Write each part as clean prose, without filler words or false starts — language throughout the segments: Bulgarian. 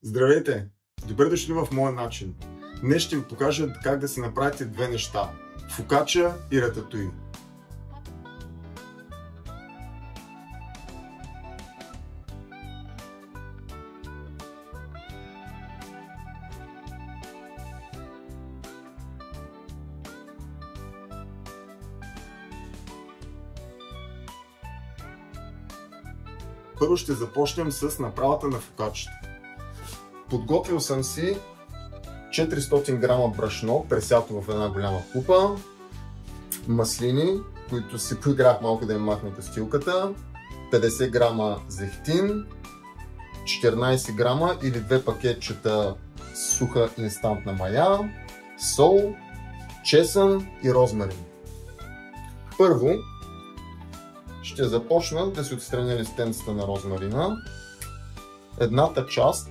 Здравейте! Добре дошли в моя начин. Днес ще ви покажа как да си направите две неща – фокача и рататуи. Първо ще започнем с направата на фокачата. Подготвил съм си 400 грама брашно, пресято в една голяма купа, маслини, които си поиграх малко да им махна костилката, 50 грама зехтин, 14 грама или 2 пакетчета суха инстантна мая, сол, чесън и розмарин. Първо ще започна да си отстраня листенцата на розмарина. Едната част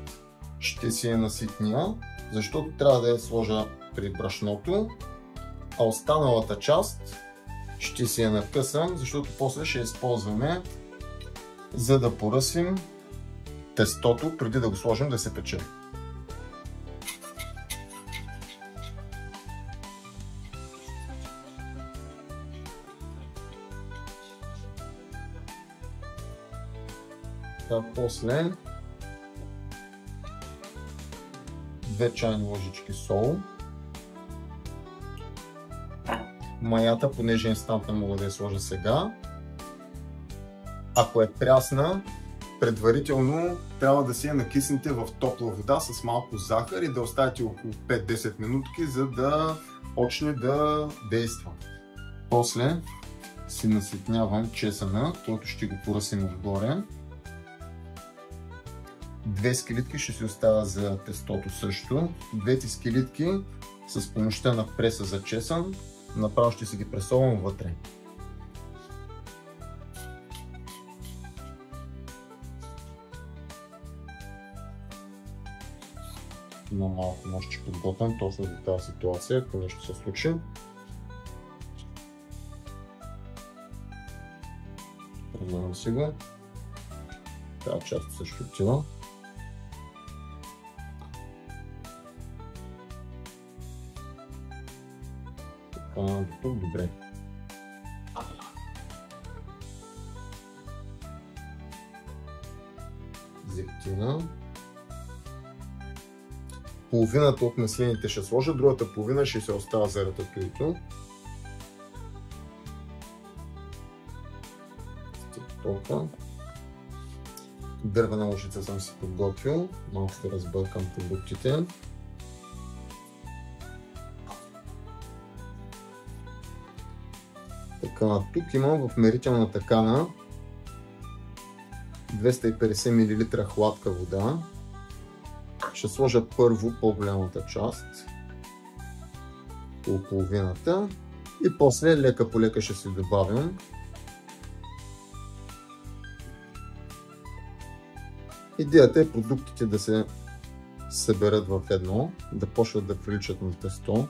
ще си я наситня, защото трябва да я сложа при брашното, а останалата част ще си я накъсам, защото после ще използваме за да поръсим тестото преди да го сложим да се пече. После 2 чайни ложички сол. Маята, понеже е инстантна, мога да я сложа сега. Ако е прясна, предварително трябва да си я накиснете в топла вода с малко захар и да оставите около 5-10 минутки, за да почне да действа. После си наситнявам чесъна, който ще го поръсим отгоре. 2 скелитки ще си оставя за тестото също. Двете скелитки с помощта на преса за чесън направо ще си ги пресовам вътре. Но малко може че подготвям точно за тази ситуация, ако нещо се случи. Разгледам си го. Тази част също отива. Добре. Зехтина. Половината от маслините ще сложа, другата половина ще се остава за рататуито. Толкова. Дървена лъжица съм си подготвил. Малко ще разбъркам продуктите. Тук имам в мерителната кана 250 мл хладка вода. Ще сложа първо по-голямата част, около половината, и после лека по лека ще си добавям. Идеята е продуктите да се съберат в едно, да почват да приличат на тесто.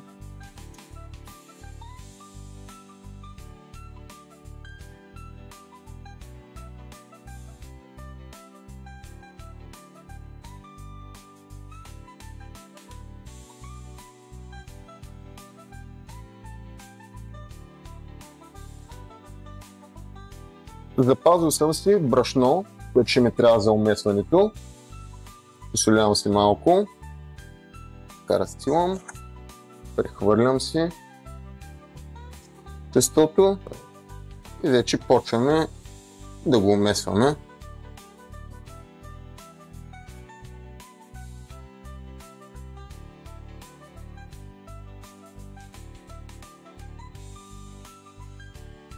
Запазил съм си брашно, което ще ми трябва за умесването. Посолявам си малко. Така разстилам. Прехвърлям си тестото и вече почваме да го умесваме.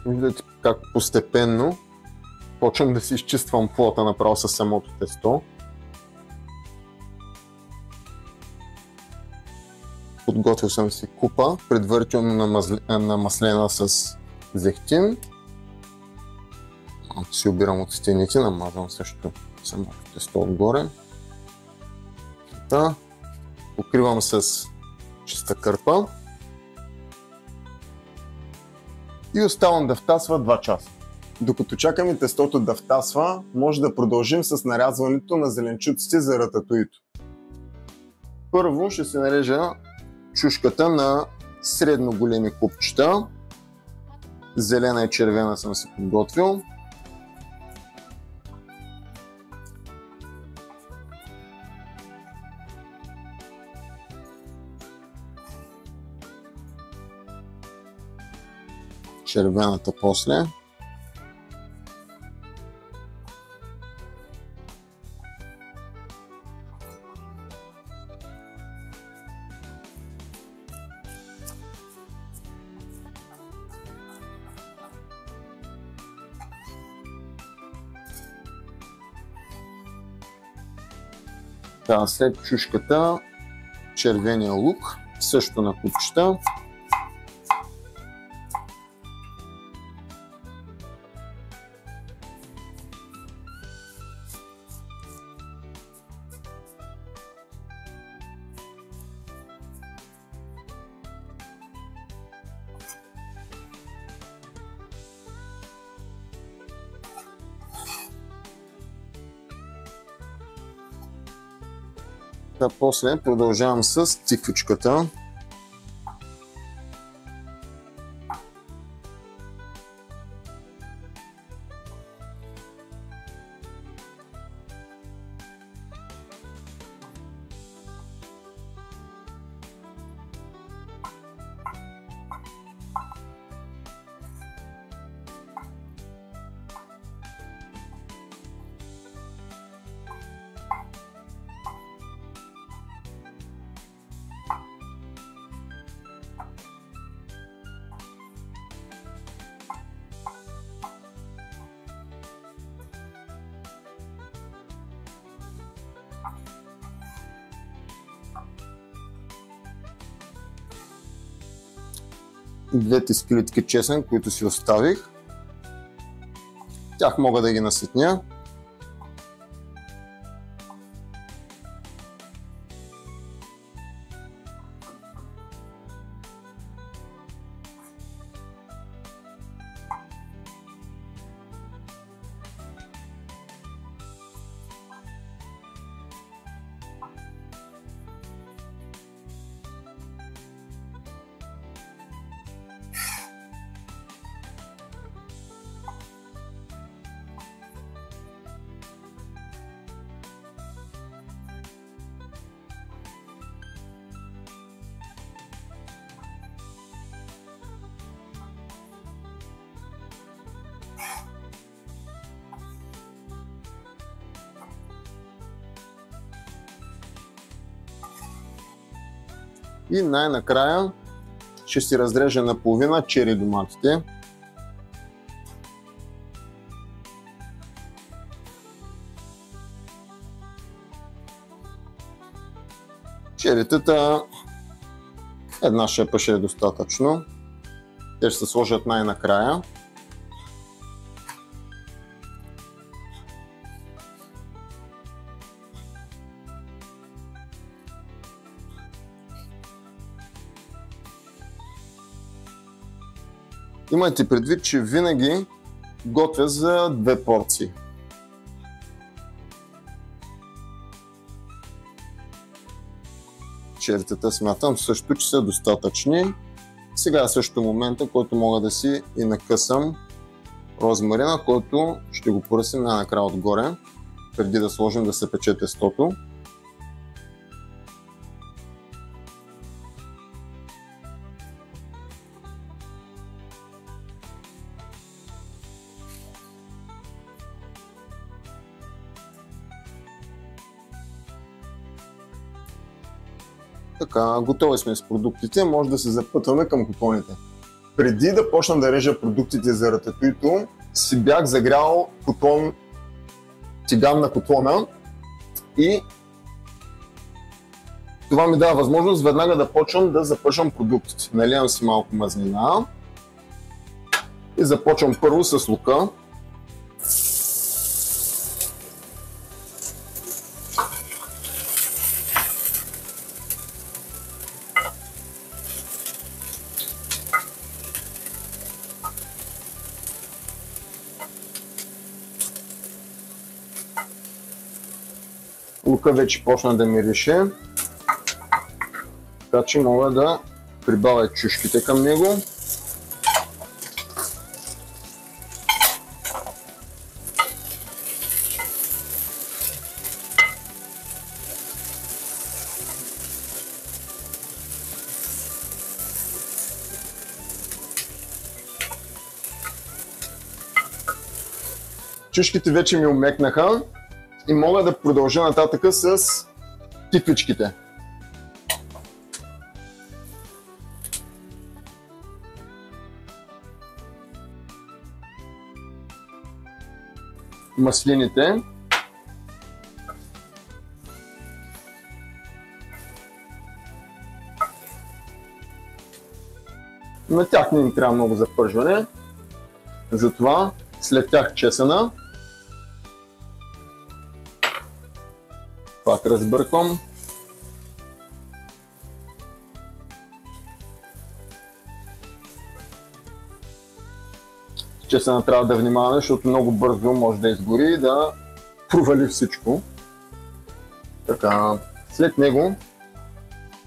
Виждате как постепенно почвам да си изчиствам плота направо със самото тесто. Подготвил съм си купа, предварително намаслена с зехтин. Малко си обирам от стените, намазвам също самото тесто отгоре. Покривам с чиста кърпа и оставам да втасва 2 часа. Докато чакаме тестото да втасва, може да продължим с нарязването на зеленчуците за рататуито. Първо ще се нарежа чушката на средно големи купчета. Зелена и червена съм си подготвил. Червената после. След чушката червения лук, също на купчета. После продължавам с циквичката. Двете скелетки чесън, които си оставих. Тях мога да ги наситня. И най-накрая ще си разрежа наполовина чери доматите. Черитата една шепа ще е достатъчно. Те ще се сложат най-накрая. Имайте предвид, че винаги готвя за 2 порции. Черитата смятам също, че са достатъчни. Сега е също момента, който мога да си и накъсам розмарина, който ще го поръсим най-накрая отгоре, преди да сложим да се пече тестото. Така, готови сме с продуктите, може да се запътваме към кутоните. Преди да почна да режа продуктите за рататуито, си бях загрял тиган на котлона и това ми дава възможност веднага да почвам да запъшвам продуктите. Наливам си малко мазнина и започвам първо с лука. Лука вече почна да мирише. Така че мога да прибавя чушките към него. Чушките вече ми омекнаха и мога да продължа нататъка с тиквичките. Маслините. На тях не им трябва много запържване, затова след тях чесъна. Пак разбърквам. Чесъна трябва да внимаваме, защото много бързо може да изгори и да провали всичко. Така, след него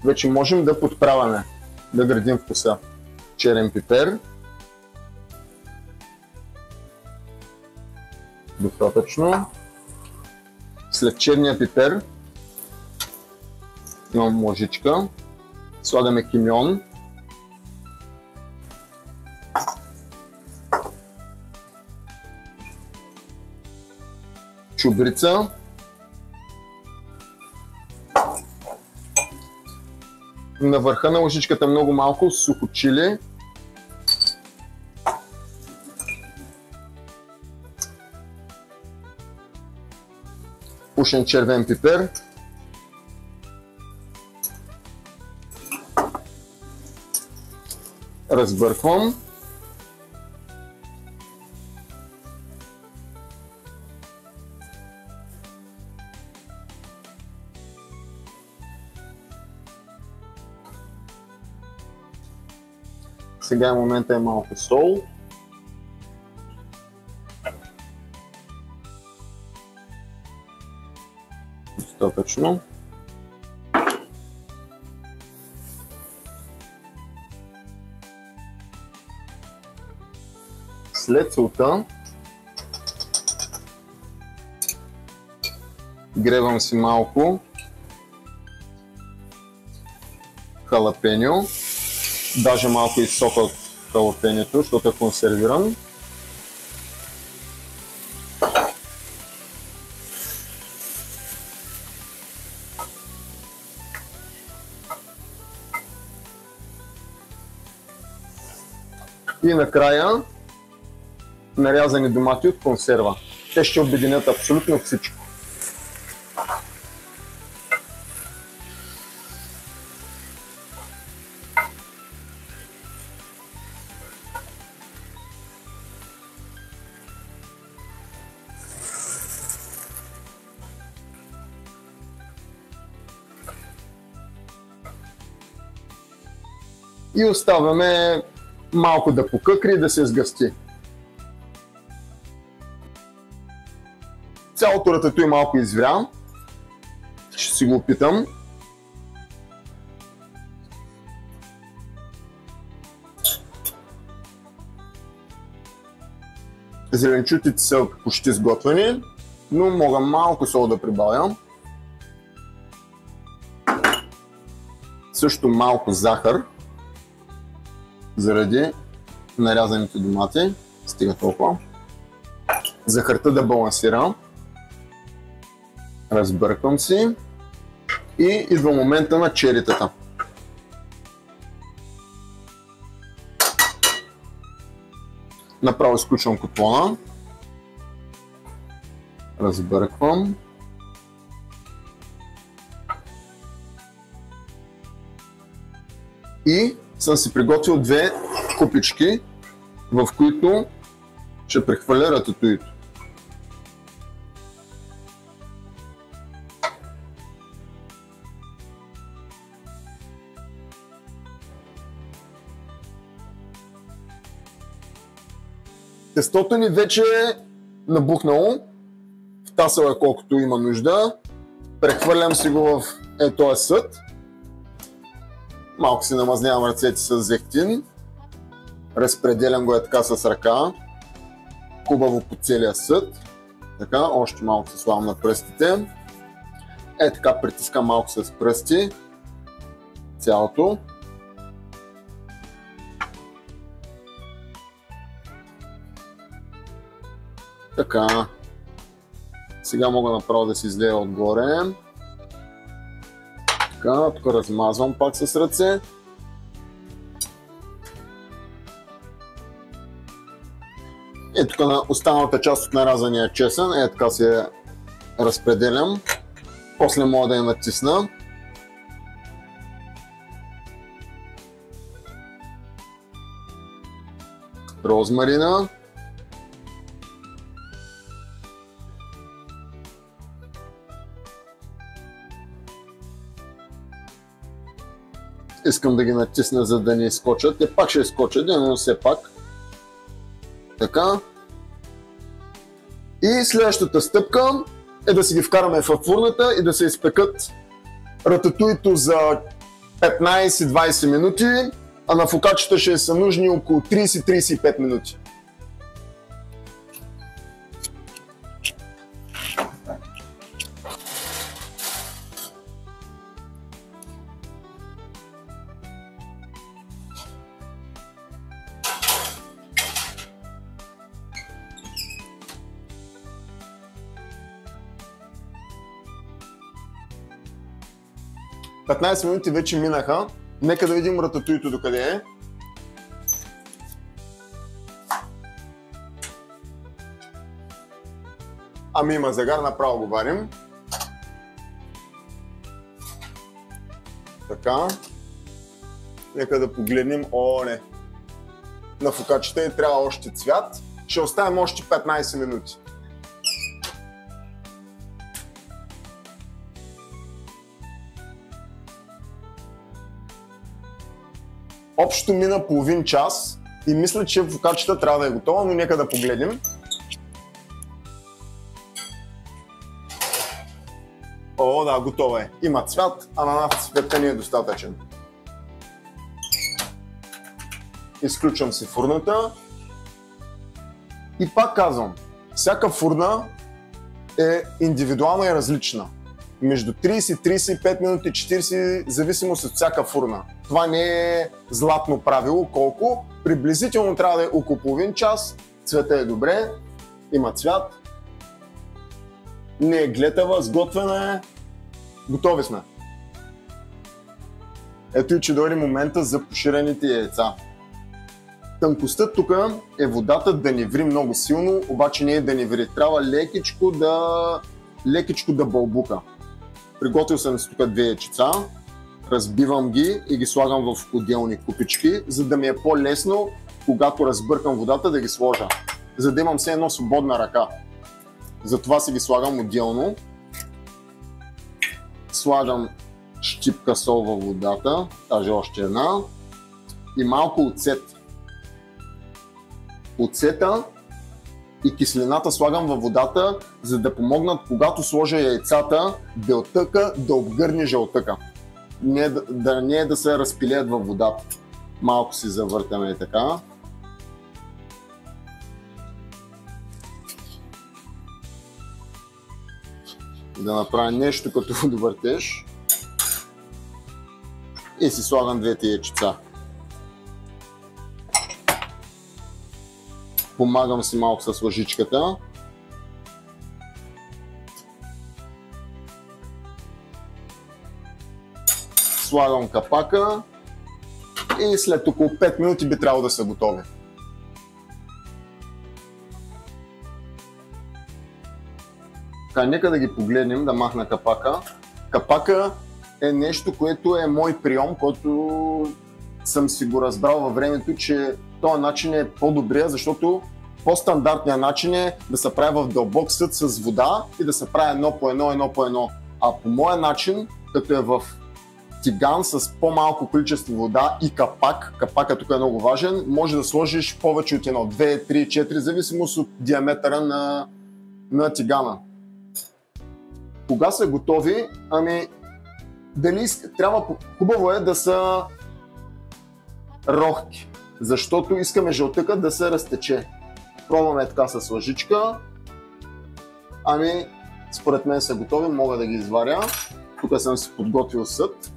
вече можем да подправяме, да градим вкуса. Черен пипер. Достатъчно. След черния пипер имам ложичка. Слагаме кимьон. Чубрица. На върха на ложичката много малко сухо чили. Пушен червен пипер. Разбърквам. Сега момента е малко сол. Достатъчно. След солта гребам си малко халапеньо, даже малко и сока от халапеньото, защото е консервиран. И накрая нарязани домати от консерва. Те ще обединят абсолютно всичко. И оставяме малко да покъкри и да се сгъсти. Цялото рататуй малко извря. Ще си го опитам. Зеленчуците са почти сготвени, но мога малко сол да прибавя. Също малко захар, заради нарязаните домати. Стига толкова. Захарта да балансира. Разбърквам си. И идва момента на черитата. Направо изключвам котлона. Разбърквам. И съм си приготвил две купички, в които ще прехвърля рататуито. Тестото ни вече е набухнало, втасал е колкото има нужда. Прехвърлям си го в този съд. Малко си намазнявам ръцете с зехтин. Разпределям го е така с ръка. Хубаво по целия съд. Така, още малко се слагам на пръстите. Е така притискам малко с пръсти. Цялото. Така. Сега мога направо да си излея отгоре. Така, тук размазвам пак с ръце. И тук на останалата част от нарязания чесън, така се разпределям. После мога да я натисна. Розмарина. Искам да ги натисна, за да не изскочат. Те пак ще изскочат, но все пак. Така. И следващата стъпка е да си ги вкараме в фурната и да се изпекат рататуито за 15-20 минути, а на фокачета ще са нужни около 30-35 минути. Петнайсет минути вече минаха. Нека да видим рататуито докъде е. Ами има загар, направо го варим. Така. Нека да погледнем. О, не. На фокачета и трябва още цвят. Ще оставим още 15 минути. Общо мина половин час и мисля, че фокачета трябва да е готова, но нека да погледнем. О, да, готова е. Има цвят, а на нас цветът ни е достатъчен. Изключвам си фурната. И пак казвам, всяка фурна е индивидуална и различна. Между 30-35 минути, 40, зависимост от всяка фурна. Това не е златно правило, колко. Приблизително трябва да е около половин час. Цвета е добре, има цвят. Не е глетава, сготвена е. Готови сме. Ето и че дойде момента за поширените яйца. Тънкостта тук е водата да не ври много силно, обаче не е да не ври. Трябва лекичко да бълбука. Приготвил съм си тук две яйчица, разбивам ги и ги слагам в отделни купички, за да ми е по-лесно, когато разбъркам водата, да ги сложа. За да имам все едно свободна ръка. Затова си ги слагам отделно. Слагам щипка сол във водата, даже още една. И малко оцет. Оцета и киселината слагам във водата, за да помогнат, когато сложа яйцата, белтъка да обгърне жълтъка. Не е да се разпилеят във водата. Малко си завъртаме и така. Да направя нещо като водовъртеж. И си слагам двете яйчица. Помагам си малко с лъжичката. Слагам капака и след около 5 минути би трябвало да са готови. Така, нека да ги погледнем, да махна капака. Капака е нещо, което е мой прием, който съм си го разбрал във времето, че този начин е по-добрия, защото по-стандартният начин е да се прави в дълбок съд с вода и да се прави едно по едно. А по моя начин, като е в тиган с по-малко количество вода и капак, капакът тук е много важен, може да сложиш повече от едно, 2, 3, 4, зависимост от диаметъра на тигана. Кога са готови? Ами, хубаво е да са рохти, защото искаме жълтъкът да се разтече. Пробваме така с лъжичка. Ами, според мен са готови, мога да ги изваря. Тук съм си подготвил съд.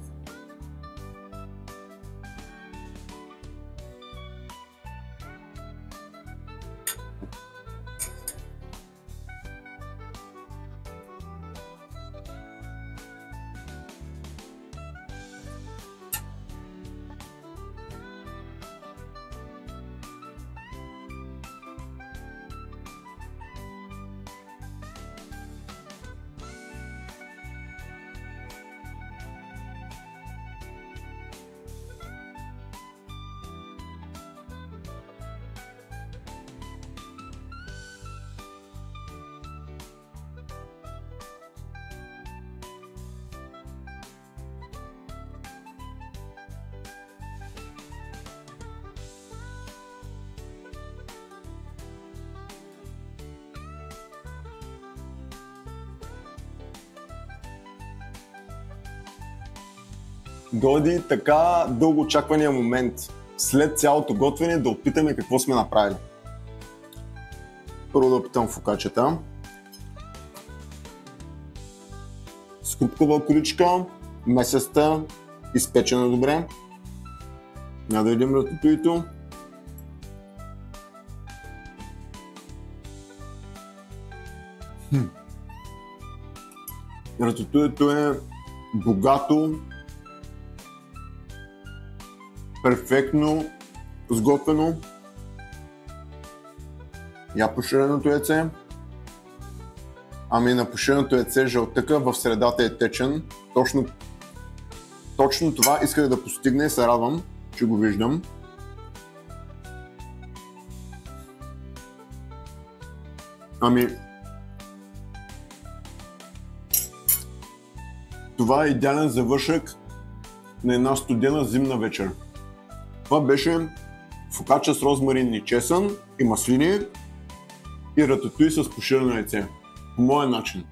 Дойде така дълго очаквания момент, след цялото готвене, да опитаме какво сме направили. Първо да опитам фокачета. Скрупкова коричка, месеста, изпечена добре. Няма да видим рататуито. Рататуито е богато, перфектно сготвено. Я поширеното яйце. Ами на поширеното яйце жълтъка в средата е течен. Точно това исках да постигне и се радвам, че го виждам. Ами това е идеален завършък на една студена зимна вечер. Това беше фокача с розмарин и чесън и маслини и рататуи с поширено яйце. По моя начин.